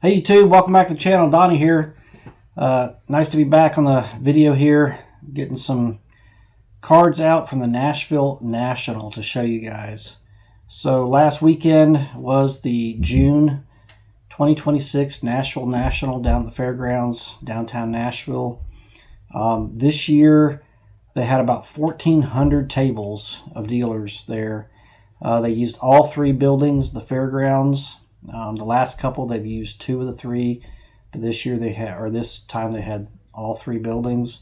Hey YouTube, welcome back to the channel. Donnie here. Nice to be back on the video here, getting some cards out from the Nashville National to show you guys. So last weekend was the June 2026 Nashville National down at the fairgrounds, downtown Nashville. This year they had about 1,400 tables of dealers there. They used all three buildings, the fairgrounds. The last couple they've used two of the three, but this year this time they had all three buildings.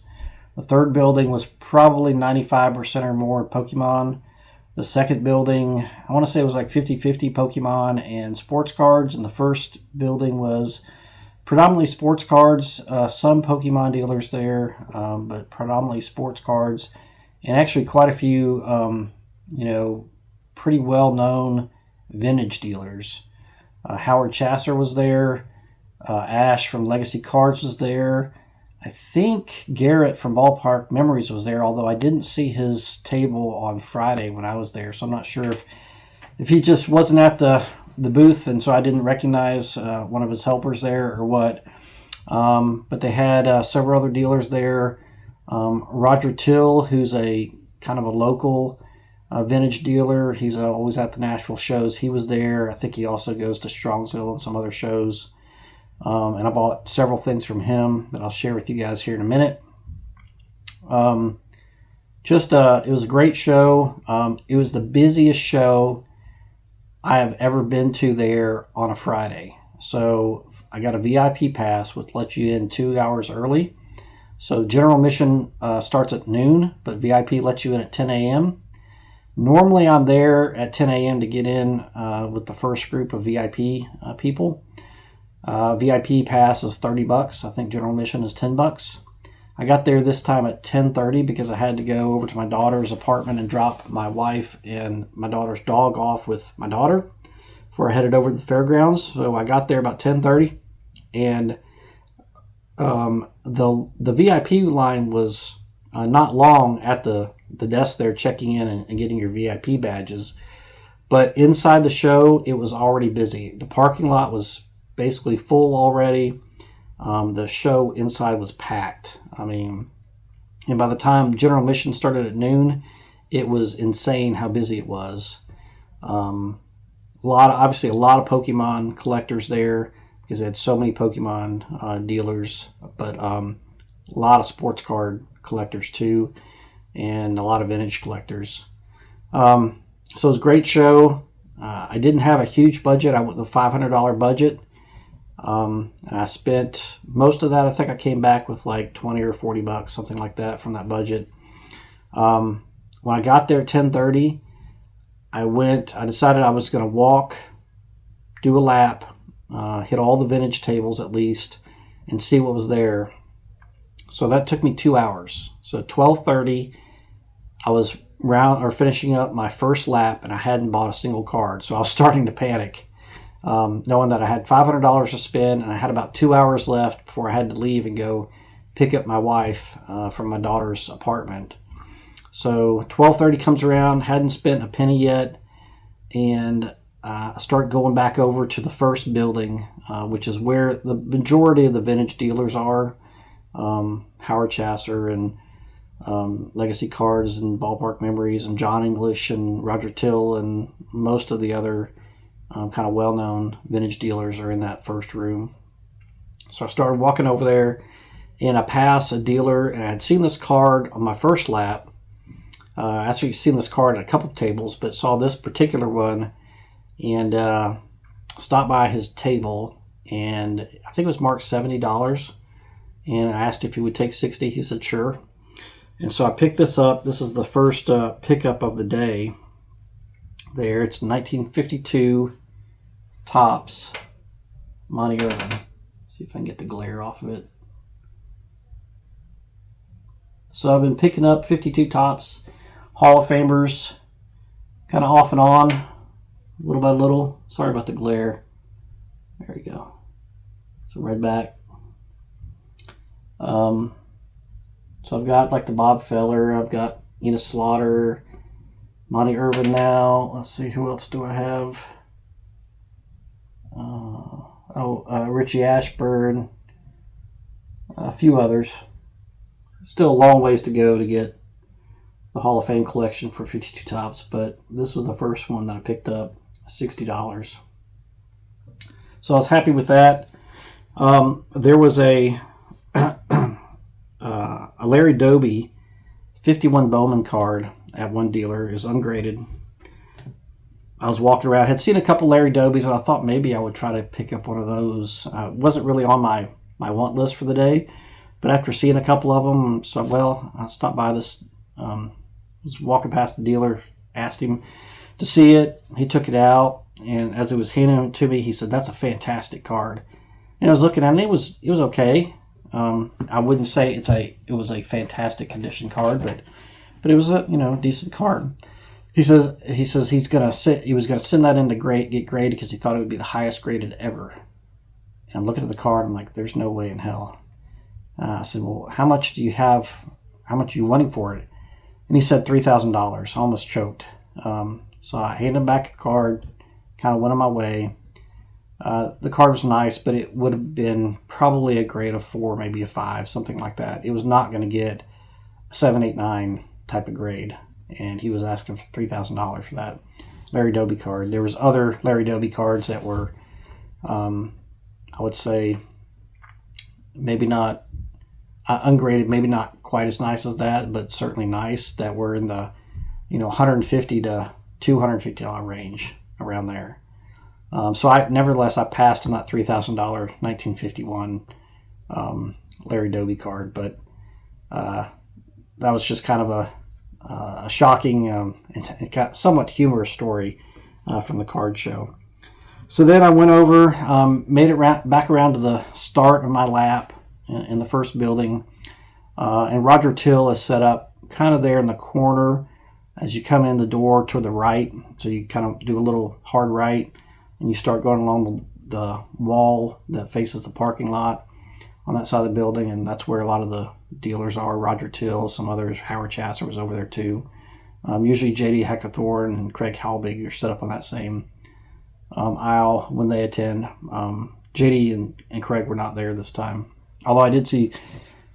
The third building was probably 95% or more Pokemon. The second building, I want to say it was like 50-50 Pokemon and sports cards, and the first building was predominantly sports cards, some Pokemon dealers there, but predominantly sports cards, and actually quite a few, pretty well-known vintage dealers. Howard Chasser was there. Ash from Legacy Cards was there. I think Garrett from Ballpark Memories was there, although I didn't see his table on Friday when I was there, so I'm not sure if he just wasn't at the booth and so I didn't recognize one of his helpers there or what. But they had several other dealers there. Roger Till, who's a kind of a local vintage dealer. He's always at the Nashville shows. He was there. I think he also goes to Strongsville and some other shows. And I bought several things from him that I'll share with you guys here in a minute. It was a great show. It was the busiest show I have ever been to there on a Friday. So I got a VIP pass, which lets you in 2 hours early. So general admission starts at noon, but VIP lets you in at 10 a.m. Normally, I'm there at 10 a.m. to get in with the first group of VIP people. VIP pass is $30. I think general admission is $10. I got there this time at 10:30 because I had to go over to my daughter's apartment and drop my wife and my daughter's dog off with my daughter before I headed over to the fairgrounds. So I got there about 10:30, and the VIP line was not long at the desk there checking in and getting your VIP badges. But inside the show, it was already busy. The parking lot was basically full already. The show inside was packed. And by the time general admission started at noon, it was insane how busy it was. Obviously a lot of Pokemon collectors there because they had so many Pokemon dealers, but a lot of sports card collectors too, and a lot of vintage collectors. So it was a great show. I didn't have a huge budget. I went with a $500 budget. And I spent most of that. I think I came back with like 20 or 40 bucks, something like that from that budget. When I got there at 10:30, I decided I was going to walk, do a lap, hit all the vintage tables at least, and see what was there. So that took me 2 hours. So at 12:30, I was finishing up my first lap, and I hadn't bought a single card. So I was starting to panic, knowing that I had $500 to spend, and I had about 2 hours left before I had to leave and go pick up my wife from my daughter's apartment. So 12:30 comes around, hadn't spent a penny yet, and I start going back over to the first building, which is where the majority of the vintage dealers are. Howard Chasser and Legacy Cards and Ballpark Memories and John English and Roger Till and most of the other kind of well-known vintage dealers are in that first room. So I started walking over there, and I passed a dealer, and I had seen this card on my first lap. Actually seen this card at a couple of tables, but saw this particular one and stopped by his table, and I think it was marked $70. And I asked if he would take 60. He said sure. And so I picked this up. This is the first pickup of the day. There, it's 1952 Topps Monty Irvin. See if I can get the glare off of it. So I've been picking up 52 Topps Hall of Famers, kind of off and on, little by little. Sorry about the glare. There we go. So red back. So I've got like the Bob Feller, I've got Enos Slaughter, Monty Irvin now. Let's see, who else do I have? Richie Ashburn, a few others. Still a long ways to go to get the Hall of Fame collection for 52 Tops, but this was the first one that I picked up, $60. So I was happy with that. There was a Larry Doby 51 Bowman card at one dealer. It was ungraded. I was walking around, had seen a couple Larry Dobies, and I thought maybe I would try to pick up one of those. It wasn't really on my want list for the day, but after seeing a couple of them, so well, I stopped by this. Was walking past the dealer, asked him to see it. He took it out, and as he was handing it to me, he said, "That's a fantastic card." And I was looking at it. It was okay. I wouldn't say it was a fantastic condition card, but it was a decent card. He says he was gonna send that in to get graded because he thought it would be the highest graded ever. And I'm looking at the card. I'm like, there's no way in hell. I said, well, how much do you have? How much are you wanting for it? And he said $3,000. I almost choked. So I handed him back the card. Kind of went on my way. The card was nice, but it would have been probably a grade of 4, maybe a 5, something like that. It was not going to get a 7, 8, 9 type of grade. And he was asking for $3,000 for that Larry Doby card. There was other Larry Doby cards that were, I would say, maybe not ungraded, maybe not quite as nice as that, but certainly nice, that were in the $150 to $250 range, around there. So nevertheless I passed on that $3,000 1951 Larry Doby card, but that was just kind of a shocking and somewhat humorous story from the card show. So then I went over, made it back around to the start of my lap in the first building, and Roger Till is set up kind of there in the corner as you come in the door to the right. So you kind of do a little hard right, and you start going along the wall that faces the parking lot on that side of the building, and that's where a lot of the dealers are. Roger Till, some others, Howard Chasser was over there too. Usually J.D. Heckathorn and Craig Halbig are set up on that same aisle when they attend. J.D. and Craig were not there this time. Although I did see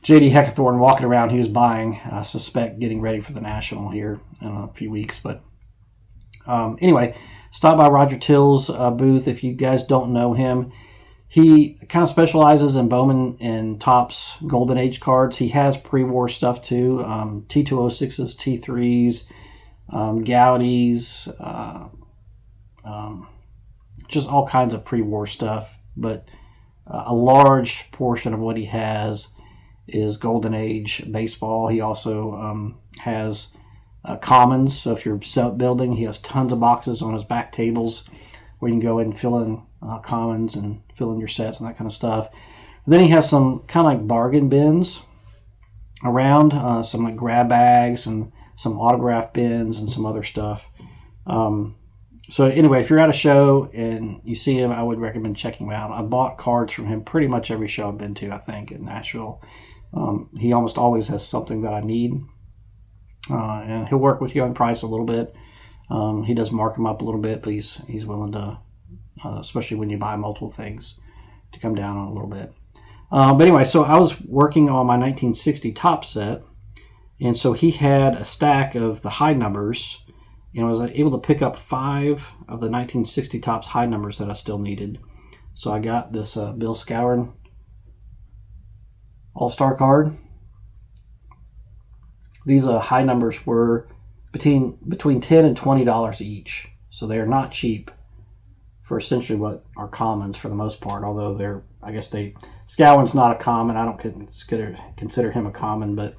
J.D. Heckathorn walking around. He was buying, I suspect, getting ready for the National here in a few weeks. But anyway, stop by Roger Till's booth. If you guys don't know him, he kind of specializes in Bowman and Topps Golden Age cards. He has pre-war stuff too, T206s, T3s, Gaudies, just all kinds of pre-war stuff. But a large portion of what he has is Golden Age baseball. He also has commons. So if you're building, he has tons of boxes on his back tables where you can go and fill in commons and fill in your sets and that kind of stuff. And then he has some kind of like bargain bins around, some like grab bags and some autograph bins and some other stuff. So anyway, if you're at a show and you see him, I would recommend checking him out. I bought cards from him pretty much every show I've been to, I think, in Nashville. He almost always has something that I need. And he'll work with you on price a little bit. He does mark them up a little bit, but he's willing to, especially when you buy multiple things, to come down on a little bit. But anyway, so I was working on my 1960 Topps set, and so he had a stack of the high numbers, and I was able to pick up 5 of the 1960 Topps high numbers that I still needed. So I got this Bill Skowron All-Star card. These high numbers were between $10 and $20 each, so they are not cheap for essentially what are commons for the most part. Although Skowron's not a common. I don't consider him a common, but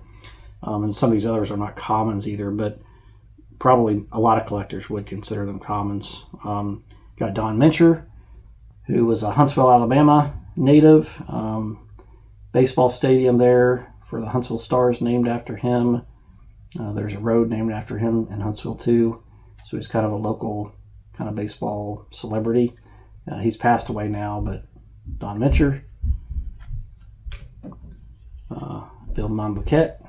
and some of these others are not commons either. But probably a lot of collectors would consider them commons. Got Don Mincher, who was a Huntsville, Alabama native. Baseball stadium there for the Huntsville Stars named after him. There's a road named after him in Huntsville too. So he's kind of a local kind of baseball celebrity. He's passed away now, but Don Mincher, Bill Monbuquette,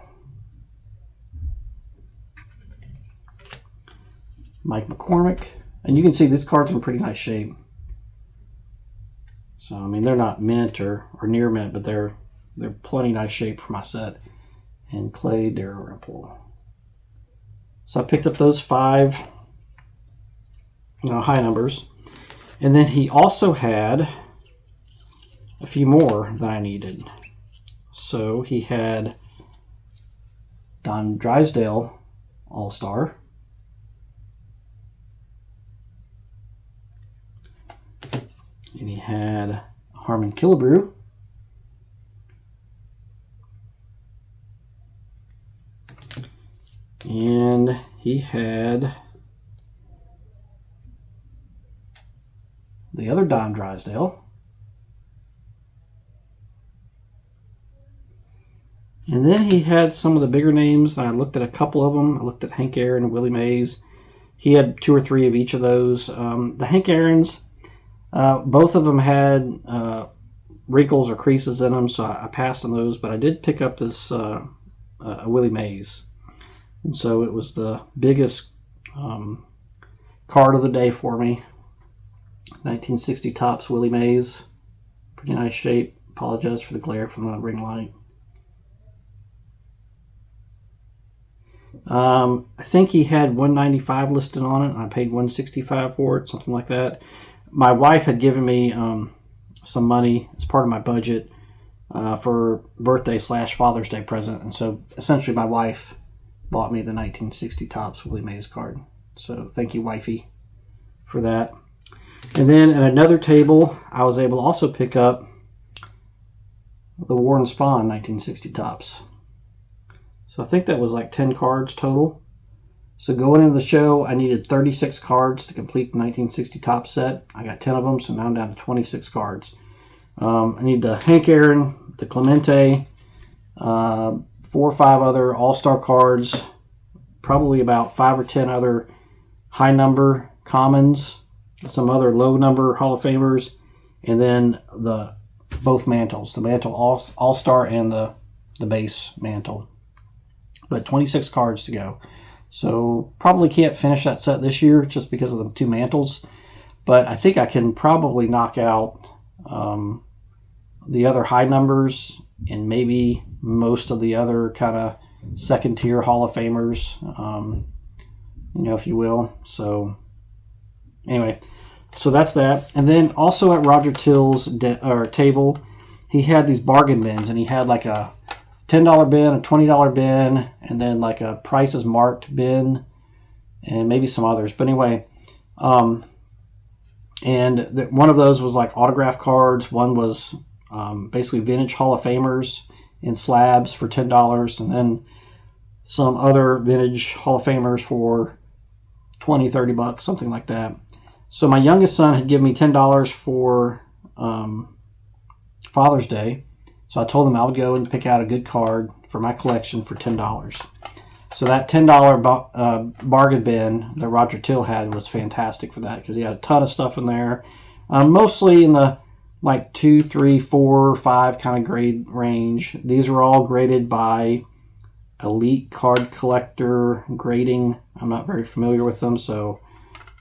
Mike McCormick, and you can see this card's in pretty nice shape. So I mean, they're not mint or near mint, but they're plenty nice shape for my set. And Clay Dalrymple. So I picked up those 5 high numbers. And then he also had a few more that I needed. So he had Don Drysdale All-Star. And he had Harmon Killebrew. And he had the other Don Drysdale. And then he had some of the bigger names. I looked at a couple of them. I looked at Hank Aaron and Willie Mays. He had 2 or 3 of each of those. The Hank Aaron's, both of them had wrinkles or creases in them, so I passed on those. But I did pick up this Willie Mays. And so it was the biggest card of the day for me. 1960 Topps Willie Mays. Pretty nice shape. Apologize for the glare from the ring light. I think he had $195 listed on it, and I paid $165 for it, something like that. My wife had given me some money as part of my budget for birthday / Father's Day present, and so essentially my wife bought me the 1960 Topps Willie Mays card. So thank you, wifey, for that. And then at another table, I was able to also pick up the Warren Spahn 1960 Topps. So I think that was like 10 cards total. So going into the show, I needed 36 cards to complete the 1960 Topps set. I got 10 of them, so now I'm down to 26 cards. I need the Hank Aaron, the Clemente, 4 or 5 other All-Star cards, probably about 5 or 10 other high number commons, some other low number Hall of Famers, and then both mantles, the mantle All-Star and the base mantle. But 26 cards to go. So probably can't finish that set this year just because of the 2 mantles. But I think I can probably knock out the other high numbers and maybe most of the other kind of second tier Hall of Famers, if you will. So anyway, so that's that. And then also at Roger Till's table, he had these bargain bins, and he had like a $10 bin, a $20 bin, and then like a prices marked bin, and maybe some others. But anyway, one of those was like autograph cards. One was basically vintage Hall of Famers in slabs for $10, and then some other vintage Hall of Famers for $20, $30, something like that. So my youngest son had given me $10 for Father's Day. So I told him I would go and pick out a good card for my collection for $10. So that $10 bargain bin that Roger Till had was fantastic for that, because he had a ton of stuff in there, mostly in the like 2, 3, 4, 5 kind of grade range. These are all graded by Elite Card Collector grading. I'm not very familiar with them, so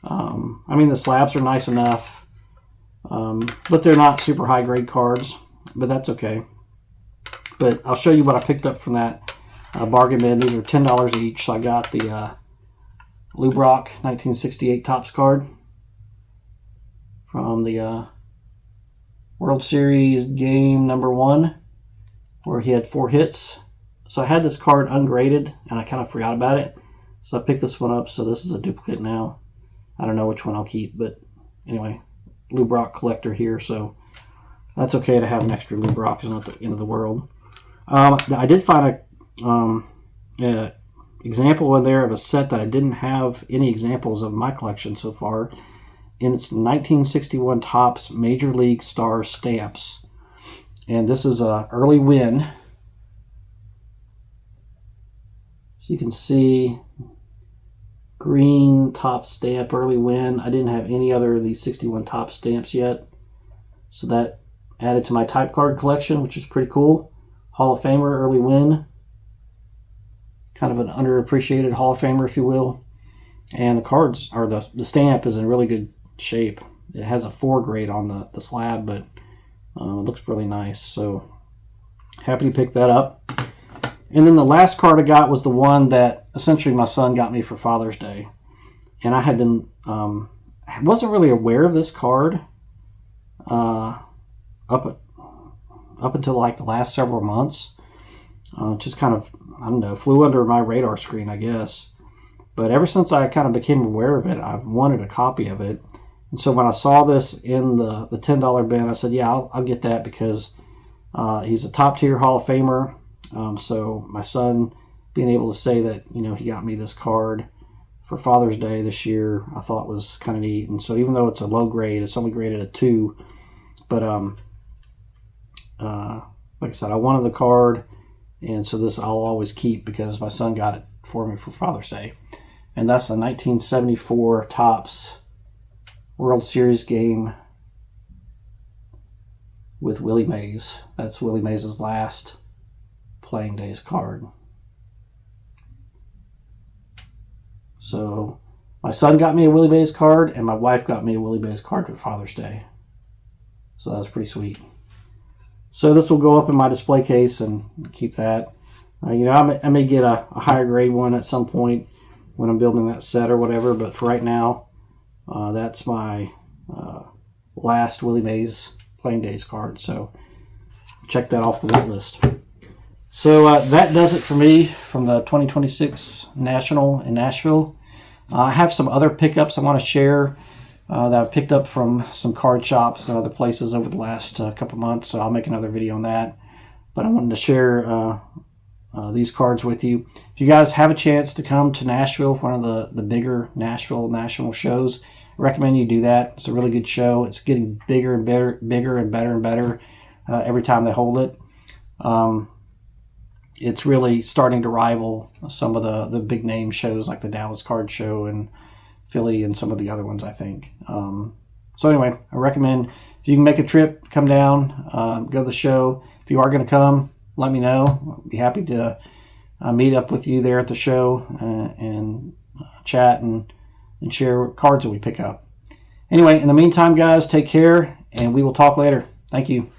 I mean the slabs are nice enough, but they're not super high grade cards, but that's okay. But I'll show you what I picked up from that bargain bin. These are $10 each. So I got the Lou Brock 1968 Topps card from the World Series game #1, where he had 4 hits. So I had this card ungraded, and I kind of forgot about it. So I picked this one up. So this is a duplicate now. I don't know which one I'll keep, but anyway, Lou Brock collector here. So that's okay to have an extra Lou Brock. It's not the end of the world. I did find a example in there of a set that I didn't have any examples of in my collection so far. And it's 1961 Topps Major League Star Stamps. And this is a early win. So you can see green top stamp, early win. I didn't have any other of these 61 Topps stamps yet. So that added to my type card collection, which is pretty cool. Hall of Famer, early win. Kind of an underappreciated Hall of Famer, if you will. And the cards, or the stamp is in really good shape. It has a 4 grade on the slab, but It looks really nice. So happy to pick that up. And then the last card I got was the one that essentially my son got me for Father's Day. And I had been, wasn't really aware of this card up until like the last several months. Just kind of, I don't know, flew under my radar screen, I guess. But ever since I kind of became aware of it, I've wanted a copy of it. And so when I saw this in the $10 bin, I said, yeah, I'll get that because he's a top tier Hall of Famer. So my son being able to say that, you know, he got me this card for Father's Day this year, I thought was kind of neat. And so even though it's a low grade, it's only graded a 2. But like I said, I wanted the card, and so this I'll always keep because my son got it for me for Father's Day. And that's a 1974 Topps World Series game with Willie Mays. That's Willie Mays' last playing days card. So my son got me a Willie Mays card, and my wife got me a Willie Mays card for Father's Day. So that was pretty sweet. So this will go up in my display case and keep that. You know, I may get a higher grade one at some point when I'm building that set or whatever, but for right now, that's my last Willie Mays playing days card. So check that off the wait list. So that does it for me from the 2026 National in Nashville. I have some other pickups I want to share that I've picked up from some card shops and other places over the last couple months, so I'll make another video on that. But I wanted to share these cards with you. If you guys have a chance to come to Nashville, one of the bigger Nashville National shows, I recommend you do that. It's a really good show. It's getting bigger and better, and better every time they hold it. It's really starting to rival some of the big name shows like the Dallas Card Show and Philly and some of the other ones, I think. So anyway, I recommend if you can make a trip, come down, go to the show. If you are going to come, let me know. I'll be happy to meet up with you there at the show and chat and share cards that we pick up. Anyway, in the meantime, guys, take care, and we will talk later. Thank you.